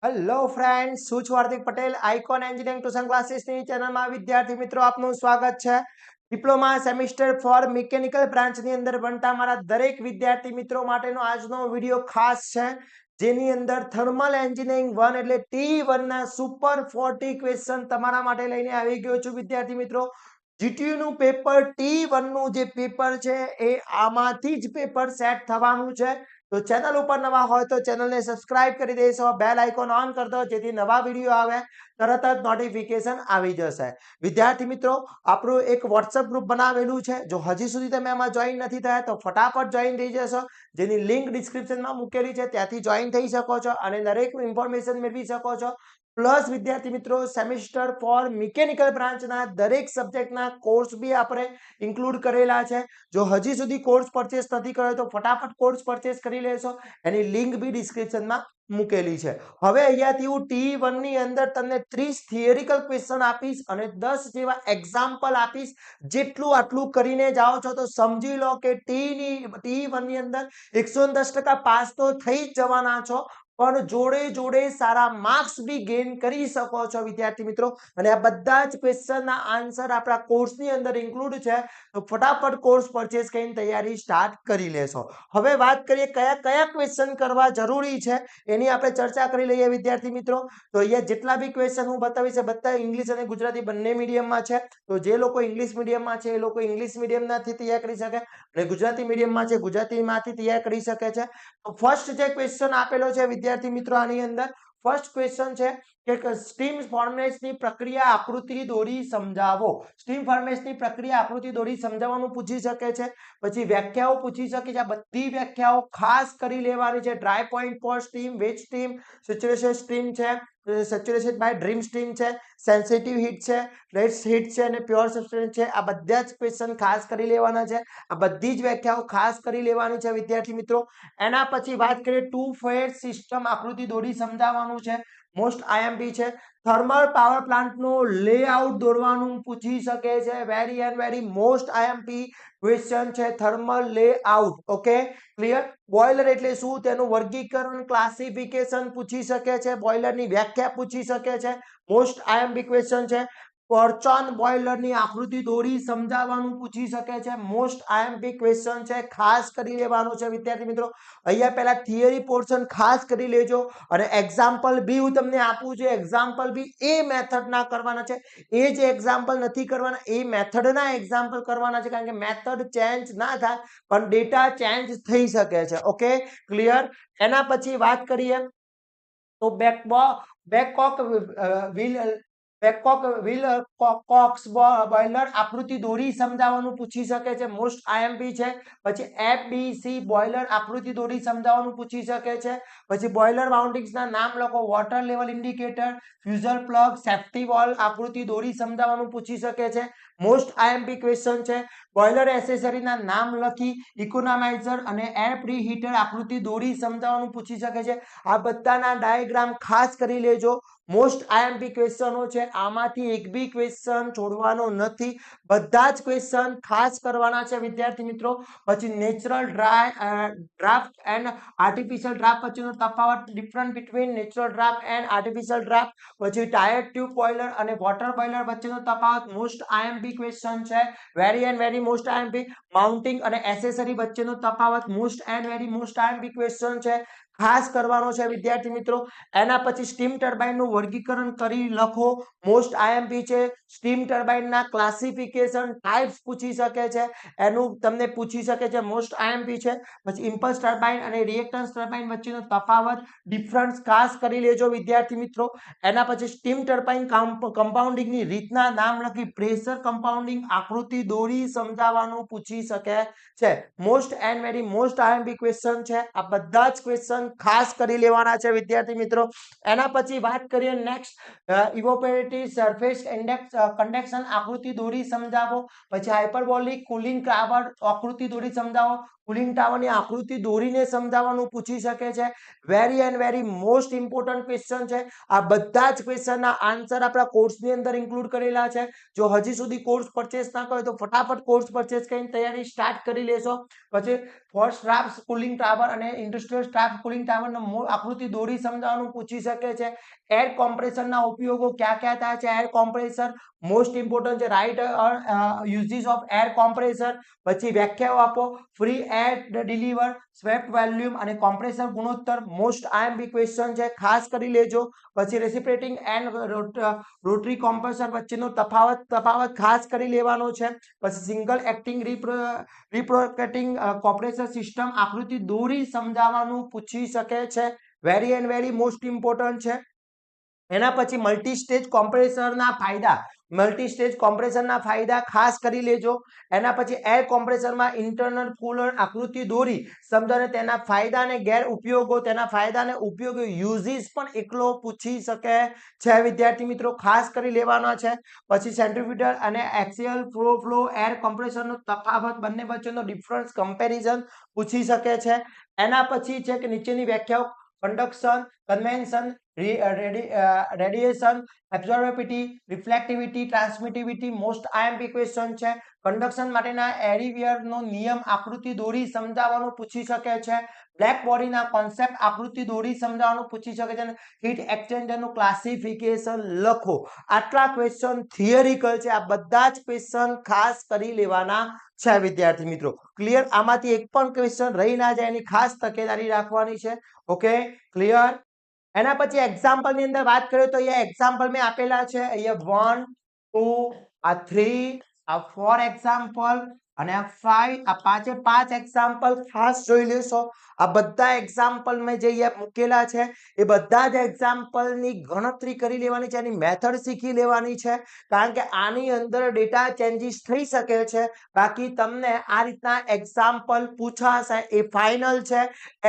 Hello friends, હું છું Hardik Patel, icon engineering tuition ક્લાસીસની ચેનલમાં વિદ્યાર્થી મિત્રો આપનું સ્વાગત છે. ડિપ્લોમા સેમિસ્ટર ફોર મિકેનિકલ બ્રાન્ચની અંદર ભણતા મારા દરેક વિદ્યાર્થી મિત્રો માટેનો આજનો વિડીયો ખાસ છે, જેની અંદર થર્મલ એન્જિનિયરિંગ 1 એટલે T1 ના સુપર 40 ક્વેશ્ચન તમારા માટે લઈને આવી ગયો છું વિદ્યાર્થી મિત્રો. જીટીયુ નું પેપર T1 નું જે પેપર છે એ આમાંથી જ પેપર સેટ થવાનું છે. તો ચેનલ ઉપર નવા હોય તો ચેનલને સબસ્ક્રાઇબ કરી દેશો, બેલ આઇકોન ઓન કરી દો જેથી નવા વિડીયો આવે તરત જ નોટિફિકેશન આવી જશે. વિદ્યાર્થી મિત્રો, આપણું એક વોટ્સએપ ગ્રુપ બનાવેલું છે. જો હજી સુધી તમે એમાં જોઈન નથી થયા તો ફટાફટ જોઈન થઈ જશો, જેની લિંક ડિસ્ક્રિપ્શનમાં મૂકેલી છે, ત્યાંથી જોઈન થઈ શકો છો અને દરેક ઇન્ફોર્મેશન મેળવી શકો છો. પ્લસ વિદ્યાર્થી મિત્રો, સેમિસ્ટર ફોર મિકેનિકલ બ્રાન્ચના દરેક સબ્જેક્ટના કોર્સ બી આપણે ઇન્ક્લુડ કરેલા છે. જો હજી સુધી કોર્સ પરચેસ નથી કર્યો તો ફટાફટ કોર્સ પરચેસ કરી લેશો, એની લિંક બી ડિસ્ક્રિપ્શનમાં મૂકેલી છે. હવે અહીંયાથી હું T1 ની અંદર તમને 30 થિયરિકલ ક્વેશ્ચન આપીશ અને 10 જેવા એક્ઝામ્પલ આપીશ. જેટલું આટલું કરીને જાઓ છો તો સમજી લો કે T1 ની અંદર 110% પાસ તો થઈ જ જવાના છો, પણ જોડે જોડે સારા માર્ક્સ બી ગેઇન કરી શકો છો વિદ્યાર્થી મિત્રો. અને આ બધા જ ક્વેશ્ચનના આન્સર આપણા કોર્સની અંદર ઇન્ક્લુડ છે, તો ફટાફટ કોર્સ પરચેસ કરીને તૈયારી સ્ટાર્ટ કરી લેશો. હવે વાત કરીએ કયા કયા ક્વેશ્ચન કરવા જરૂરી છે એની આપણે ચર્ચા કરી લઈએ વિદ્યાર્થી મિત્રો. તો અહીંયા જેટલા બી ક્વેશ્ચન હું બતાવીશ બધા ઇંગ્લિશ અને ગુજરાતી બંને મીડિયમમાં છે. તો જે લોકો ઇંગ્લિશ મીડિયમમાં છે એ લોકો ઇંગ્લિશ મીડિયમમાંથી તૈયાર કરી શકે અને ગુજરાતી મીડિયમમાં છે ગુજરાતીમાંથી તૈયાર કરી શકે છે. તો ફર્સ્ટ જે ક્વેશ્ચન આપેલો છે વિદ્યાર્થી મિત્રો, આની અંદર ફર્સ્ટ ક્વેશ્ચન છે કે સ્ટીમ ફોર્મેશનની પ્રક્રિયા આકૃતિ દોરી સમજાવો. સ્ટીમ ફોર્મેશનની પ્રક્રિયા આકૃતિ દોરી સમજાવવાનું પૂછી શકે છે. પછી વ્યાખ્યાઓ પૂછી શકે છે. આ બધી વ્યાખ્યાઓ ખાસ કરી લેવાની છે. Dry point for steam, wet steam, saturation steam છે, સેચ્યુરેશન બાય ડ્રીમ સ્ટીમ છે, સેન્સિટિવ હીટ છે, રેડ હીટ છે અને પ્યોર સબસ્ટન્સ છે. આ બધા જ ક્વેશ્ચન ખાસ કરી લેવાના છે. આ બધી જ વ્યાખ્યાઓ ખાસ કરી લેવાની છે વિદ્યાર્થી મિત્રો. એના પછી વાત કરીએ ટુ ફેઝ સિસ્ટમ આકૃતિ દોરી સમજાવવાનું છે. મોસ્ટ આઈએમપી છે. થર્મલ પાવર પ્લાન્ટનો લેઆઉટ દોરવાનું પૂછી શકે છે. Very and very most IMP question છે thermal layout. Okay, clear. Boiler એટલે શું, તેનું વર્ગીકરણ, ક્લાસિફિકેશન પૂછી શકે છે. બોઇલરની વ્યાખ્યા પૂછી શકે છે. મોસ્ટ આઈએમપી ક્વેશ્ચન છે. પરચોન બોઇલરની આકૃતિ દોરી સમજાવવાનું પૂછી શકે છે. મોસ્ટ આઈએમપી ક્વેશ્ચન છે, ખાસ કરી લેવાનું છે વિદ્યાર્થી મિત્રો. અહીંયા પહેલા થિયરી પોર્શન ખાસ કરી લેજો અને એક્ઝામ્પલ બી હું તમને આપું છું. એક્ઝામ્પલ બી એ મેથડના કરવાના છે. એ જે એક્ઝામ્પલ નથી કરવાના, એ મેથડના એક્ઝામ્પલ કરવાના છે, કારણ કે મેથડ ચેન્જ ના થાય પણ ડેટા ચેન્જ થઈ શકે છે. Okay, clear. એના પછી વાત કરીએ તો કોક્સ બોઇલર આકૃતિ દોરી સમજાવવાનું પૂછી શકે છે. મોસ્ટ આઈએમપી છે. પછી એફબીસી બોઇલર આકૃતિ દોરી સમજાવવાનું પૂછી શકે છે. પછી બોઇલર વાઉન્ડિંગ્સના નામ લખો. Water level indicator, fusible plug, safety valve આકૃતિ દોરી સમજાવવાનું પૂછી શકે છે. મોસ્ટ આઈએમપી ક્વેશ્ચન છે. બોઇલર એસેસરીના નામ લખી ઇકોનોમાઇઝર અને એર પ્રીહીટર આકૃતિ દોરી સમજાવવાનું પૂછી શકે છે. આ બધાના ડાયાગ્રામ ખાસ કરી લેજો. મોસ્ટ આઈએમપી ક્વેશ્ચનો છે, આમાંથી એક બી ક્વેશ્ચન છોડવાનો નથી. બધા જ ક્વેશ્ચન ખાસ કરવાના છે વિદ્યાર્થી મિત્રો. પછી natural draft and artificial draft વચ્ચેનો તફાવત, difference between natural draft and artificial draft. પછી ટાયર ટ્યુબ બોઇલર અને વોટર બોઇલર વચ્ચેનો તફાવત. મોસ્ટ આઈએમપી ક્વેશ્ચન છે. Very and very most IMP. Mounting અને એસેસરી વચ્ચેનો તફાવત. Most and very most IMP question છે, ખાસ કરવાનો છે વિદ્યાર્થી મિત્રો. એના પછી સ્ટીમ ટર્બાઇનનું વર્ગીકરણ કરી લખો. મોસ્ટ આઈએમપી છે. સ્ટીમ ટર્બાઇનના ક્લાસિફિકેશન ટાઇપ્સ પૂછી શકે છે, એનું તમને પૂછી શકે છે. મોસ્ટ આઈએમપી છે. પછી ઇમ્પલ્સ ટર્બાઇન અને રિએક્ટન્સ ટર્બાઇન વચ્ચેનો તફાવત, ડિફરન્સ ખાસ કરી લેજો વિદ્યાર્થી મિત્રો. એના પછી સ્ટીમ ટર્બાઇન કમ્પાઉન્ડિંગની રીતના નામ લખી પ્રેશર કમ્પાઉન્ડિંગ આકૃતિ દોરી સમજાવવાનું પૂછી શકે છે. Most and very most IMP question છે. આ બધા જ ક્વેશ્ચન ખાસ કરી લેવાના છે વિદ્યાર્થી મિત્રો. એના પછી વાત કરીએ નેક્સ્ટ ઇવોપરેટિવ સરફેસ ઇન્ડેક્સ કન્ડક્શન આકૃતિ દોરી સમજાવો. પછી હાઇપરબોલિક કુલિંગ ટાવર આકૃતિ દોરી સમજાવો. કુલિંગ ટાવરની આકૃતિ દોરીને સમજાવવાનું પૂછી શકે છે. Very and very most important question છે. આ બધા જ ક્વેશ્ચનના આન્સર આપણા કોર્સની અંદર ઇન્ક્લુડ કરેલા છે. જો હજી સુધી કોર્સ પરચેસ ના કર્યો તો ફટાફટ કોર્સ પરચેસ કરીને તૈયારી સ્ટાર્ટ કરી લેશો. પછી ફર્સ્ટ ડ્રાફ્ટ કુલિંગ ટાવર અને ઇન્ડસ્ટ્રીયલ સ્ટાફ કુલિંગ ટાવરનો આકૃતિ દોરી સમજાવવાનું પૂછી શકે છે. એર કોમ્પ્રેશનના ઉપયોગો ક્યાં ક્યાં થાય છે. એર કોમ્પ્રેસર મોસ્ટ ઇમ્પોર્ટન્ટ છે. Right uses of air compressor. પછી વ્યાખ્યાઓ આપો. Free air deliver, swept volume અને કોમ્પ્રેસર ગુણોત્તર મોસ્ટ આઈએમપી ક્વેશ્ચન છે, ખાસ કરી લેજો. પછી રેસિપ્રોકેટિંગ એન્ડ રોટરી કોમ્પ્રેસર વચ્ચેનો તફાવત ખાસ કરી લેવાનો છે. પછી સિંગલ એક્ટિંગ રિપ્રોકેટિંગ કોમ્પ્રેસર સિસ્ટમ આકૃતિ દોરી સમજાવવાનું પૂછી શકે છે. Very and very most important છે. એના પછી મલ્ટી સ્ટેજ કોમ્પ્રેસરના ફાયદા ખાસ કરી લેજો. એના પછી એર કોમ્પ્રેસરમાં ઇન્ટરનલ કુલર આકૃતિ દોરી સમજાવને તેના ફાયદા અને ગેરઉપયોગો, યુઝિસ પણ એકલો પૂછી શકે છે. વિદ્યાર્થી મિત્રો ખાસ કરી લેવાના છે. પછી સેન્ટ્રીફ્યુગલ અને એક્સિયલ ફ્લો એર કોમ્પ્રેસરનો તફાવત, બંને વચ્ચેનો ડિફરન્સ કમ્પેરિઝન પૂછી શકે છે. એના પછી છે કે નીચેની વ્યાખ્યાઓ conduction, convection, radiation, absorptivity, reflectivity, transmissivity most IMP question છે. કંડક્શન માટેના એરિવિયરનો નિયમ આકૃતિ દોરી સમજાવવાનું પૂછી શકે છે. બ્લેક બોડીના કોન્સેપ્ટ આકૃતિ દોરી સમજાવવાનું પૂછી શકે છે. હીટ એક્સચેન્જરનું ક્લાસિફિકેશન લખો. આટલા ક્વેશ્ચન થિયરિકલ છે. આ બધા જ ક્વેશ્ચન ખાસ કરી લેવાના છે વિદ્યાર્થી મિત્રો. ક્લિયર? આમાંથી એક પણ ક્વેશ્ચન રહી ના જાય એની ખાસ તકેદારી રાખવાની છે. Okay, clear? એના પછી એક્ઝામ્પલ ની અંદર વાત કરીએ તો અહીંયા એક્ઝામ્પલ મેં આપેલા છે. અહીંયા 1 2 આ 3 આ 4 એક્ઝામ્પલ અને આ 5, આ પાંચે પાંચ એક્ઝામ્પલ ખાસ જોઈ લેશો. આ બધા એક્ઝામ્પલ મેં જે અહીંયા મૂકેલા છે એ બધા જ એક્ઝામ્પલની ગણતરી કરી લેવાની છે, એની મેથડ શીખી લેવાની છે. કારણ કે આની અંદર ડેટા ચેન્જીસ થઈ શકે છે. બાકી તમને આ રીતના એક્ઝામ્પલ પૂછાશે એ ફાઇનલ છે.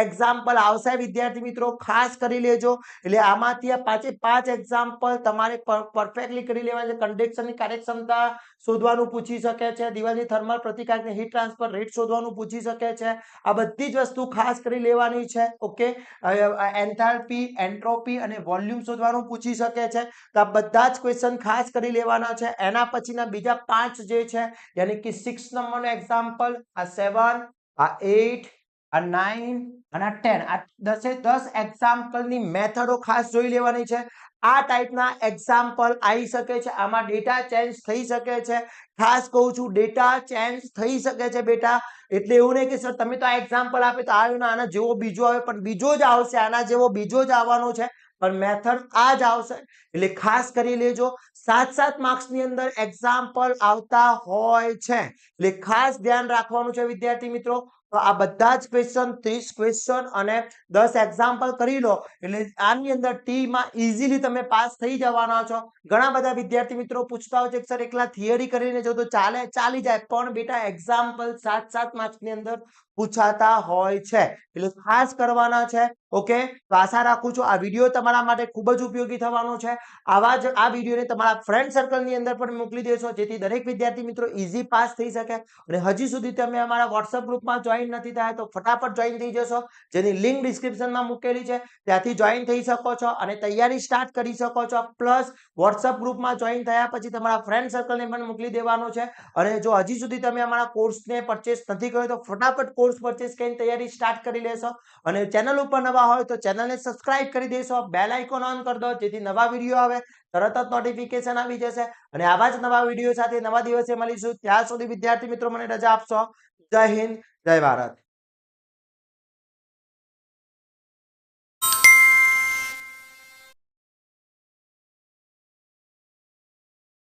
એક્ઝામ્પલ આવશે વિદ્યાર્થી મિત્રો, ખાસ કરી લેજો. એટલે આમાંથી આ પાંચે પાંચ એક્ઝામ્પલ તમારે પરફેક્ટલી કરી લેવાના છે. કન્ડક્શનની કાર્યક્ષમતા શોધવાનું પૂછી શકે છે. દિવાલની થર્મલ પ્રતિકારકની હીટ ટ્રાન્સફર રેટ શોધવાનું પૂછી શકે છે. આ બધી જ વસ્તુ ખાસ કરી લેવાની છે. ઓકે, એન્થાલ્પી, એન્ટ્રોપી અને વોલ્યુમ શોધવાનું પૂછી શકે છે. તો આ બધા જ ક્વેશ્ચન ખાસ કરી લેવાના છે. એના પછીના બીજા પાંચ જે છે, યાની કે 6 નંબરનો એક્ઝામ્પલ, આ 7, આ 8, આ 9 અને આ 10, આ 10 એક્ઝામ્પલની મેથડો ખાસ જોઈ લેવાની છે. આ ટાઈપના એક્ઝામ્પલ આવી શકે છે. આમાં ડેટા ચેન્જ થઈ શકે છે. ખાસ કહું છું, ડેટા ચેન્જ થઈ શકે છે બેટા. એટલે એવું નહીં કે સર તમે તો આ એક્ઝામ્પલ આપે તો આના જેવો બીજો આવે, પણ બીજો જ આવશે. આના જેવો બીજો જ આવવાનો છે, પણ મેથડ આ જ આવશે. એટલે ખાસ કરી લેજો. 7 માર્ક્સની અંદર એક્ઝામ્પલ આવતા હોય છે, એટલે ખાસ ધ્યાન રાખવાનું છે વિદ્યાર્થી મિત્રો. તો આ બધા જ ક્વેશ્ચન 30 ક્વેશ્ચન અને 10 એક્ઝામ્પલ કરી લો એટલે આની અંદર ટી માં ઈઝીલી તમે પાસ થઈ જવાના છો. ઘણા બધા વિદ્યાર્થી મિત્રો પૂછતા હોય છે કે સર એકલા થિયરી કરીને જો તો ચાલી જાય, પણ બેટા એક્ઝામ્પલ 7 માર્ક્સની અંદર પૂછાતા હોય છે, એટલે ખાસ કરવાના છે. ઓકે, તો આશા રાખું છું આ વિડીયો તમારા માટે ખૂબ જ ઉપયોગી થવાનો છે. આ વિડીયોને તમારા ફ્રેન્ડ સર્કલની અંદર પણ મોકલી દેશો, જેથી દરેક વિદ્યાર્થી મિત્રો ઈઝી પાસ થઈ શકે. અને હજી સુધી તમે અમારા વોટ્સઅપ ગ્રુપમાં જોઈન નથી થયા તો ફટાફટ જોઈન થઈ જશો, જેની લિંક ડિસ્ક્રિપ્શનમાં મૂકેલી છે, ત્યાંથી જોઈન થઈ શકો છો અને તૈયારી સ્ટાર્ટ કરી શકો છો. પ્લસ વોટ્સઅપ ગ્રુપમાં જોઈન થયા પછી તમારા ફ્રેન્ડ સર્કલને પણ મોકલી દેવાનું છે. અને જો હજી સુધી તમે અમારા કોર્સને પરચેસ નથી કર્યો તો ફટાફટ કોર્સ પરચેસ કરીને તૈયારી સ્ટાર્ટ કરી લેશો. અને ચેનલ ઉપર નવા હોય તો ચેનલને સબસ્ક્રાઇબ કરી દેશો, બેલ આઇકોન ઓન કરી દો, જેથી નવા વિડીયો આવે તરત જ નોટિફિકેશન આવી જશે. અને આવા જ નવા વિડીયો સાથે નવા દિવસે મળીશું. ત્યાં સુધી વિદ્યાર્થી મિત્રો મને રજા આપશો. જય હિન્દ, જય ભારત.